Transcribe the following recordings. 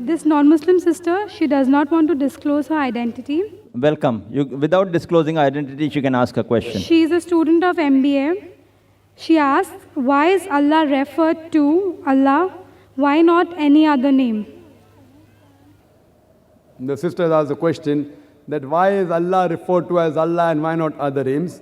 This non-Muslim sister, she does not want to disclose her identity. Welcome. Without disclosing identity, she can ask a question. She is a student of MBA. She asks, why is Allah referred to Allah? Why not any other name? The sister asked the question that why is Allah referred to as Allah and why not other names?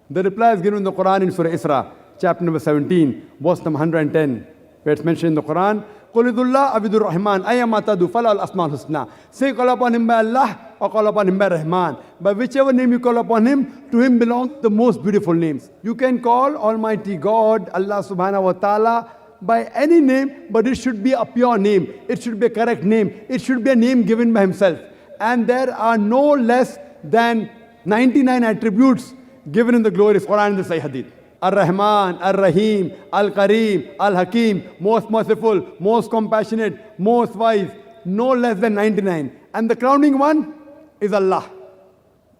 The reply is given in the Quran in Surah Isra, chapter number 17, verse number 110, where it's mentioned in the Quran, قُلِ ذُو اللَّهِ أَبِدُ الرَّحْمَنِ أَيَّمَا تَدُوا فَلَهُ الْأَسْمَاءُ الْحُسْنَى. Say, call upon him by Allah or call upon him by Rahman. By whichever name you call upon him, to him belong the most beautiful names. You can call Almighty God, Allah subhanahu wa ta'ala, by any name, but it should be a pure name. It should be a correct name. It should be a name given by himself. And there are no less than 99 attributes given in the glorious Quran and the Sahih Hadith. Ar-Rahman, Ar-Rahim, Al-Kareem, Al-Hakim, most merciful, most compassionate, most wise, no less than 99. And the crowning one is Allah.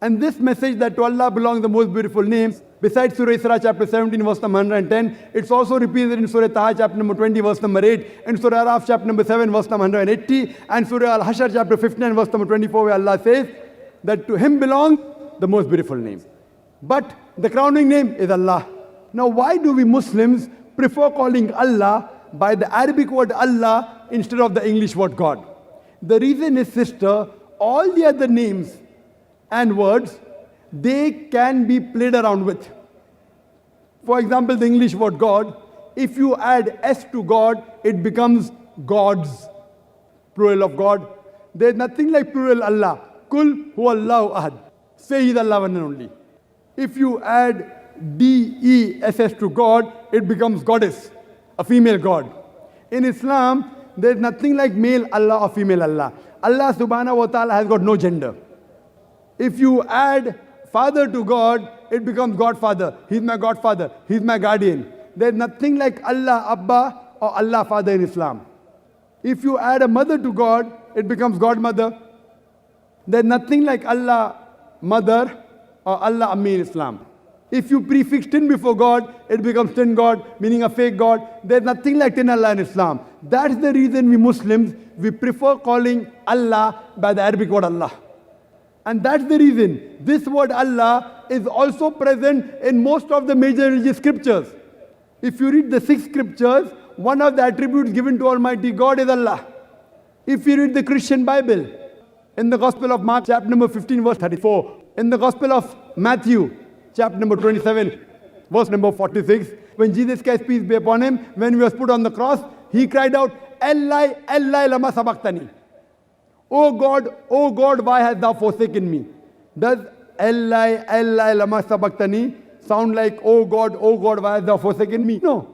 And this message that to Allah belongs the most beautiful names, besides Surah Isra chapter 17 verse number 110, it's also repeated in Surah Taha chapter number 20 verse number 8, and Surah Araf chapter number 7 verse number 180, and Surah Al-Hashr chapter 59 verse number 24, where Allah says that to him belong the most beautiful names. But the crowning name is Allah. Now why do we Muslims prefer calling Allah by the Arabic word Allah instead of the English word God? The reason is, sister, all the other names and words, they can be played around with. For example, the English word God, if you add S to God, it becomes gods, plural of God. There is nothing like plural Allah. Kul huwallahu ahad. Say He is Allah one and only. If you add D-E-S-S to God, it becomes goddess, a female god. In Islam, there is nothing like male Allah or female Allah. Allah subhanahu wa ta'ala has got no gender. If you add father to God, it becomes Godfather. He's my Godfather. He's my guardian. There's nothing like Allah Abba or Allah Father in Islam. If you add a mother to God, it becomes Godmother. There's nothing like Allah Mother or Allah Ammi in Islam. If you prefix tin before God, it becomes tin God, meaning a fake God. There's nothing like tin Allah in Islam. That's the reason we Muslims, we prefer calling Allah by the Arabic word Allah. And that's the reason this word Allah is also present in most of the major religious scriptures. If you read the 6 scriptures, one of the attributes given to Almighty God is Allah. If you read the Christian Bible, in the Gospel of Mark, chapter number 15, verse 34, in the Gospel of Matthew, chapter number 27, verse number 46, when Jesus Christ, peace be upon him, when he was put on the cross, he cried out, Eli, Eli, lama sabachthani. O God, why hast thou forsaken me? Does Eli, Eli, lama sabachthani sound like, oh God, why hast thou forsaken me? No.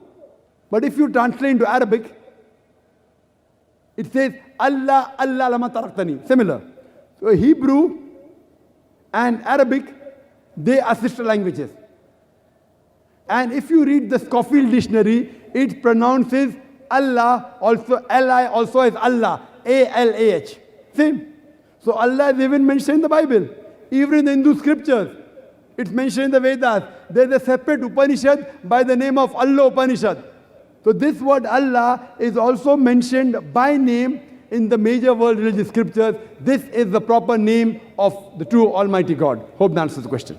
But if you translate into Arabic, it says, Allah, Allah, lama taraktani. Similar. So Hebrew and Arabic, they are sister languages. And if you read the Scofield dictionary, it pronounces Allah also, Eli also is Allah, A-L-A-H. Same. So Allah is even mentioned in the Bible. Even in the Hindu scriptures, it's mentioned in the Vedas. There's a separate Upanishad by the name of Allah Upanishad. So this word Allah is also mentioned by name in the major world religious scriptures. This is the proper name of the true Almighty God. Hope that answers the question.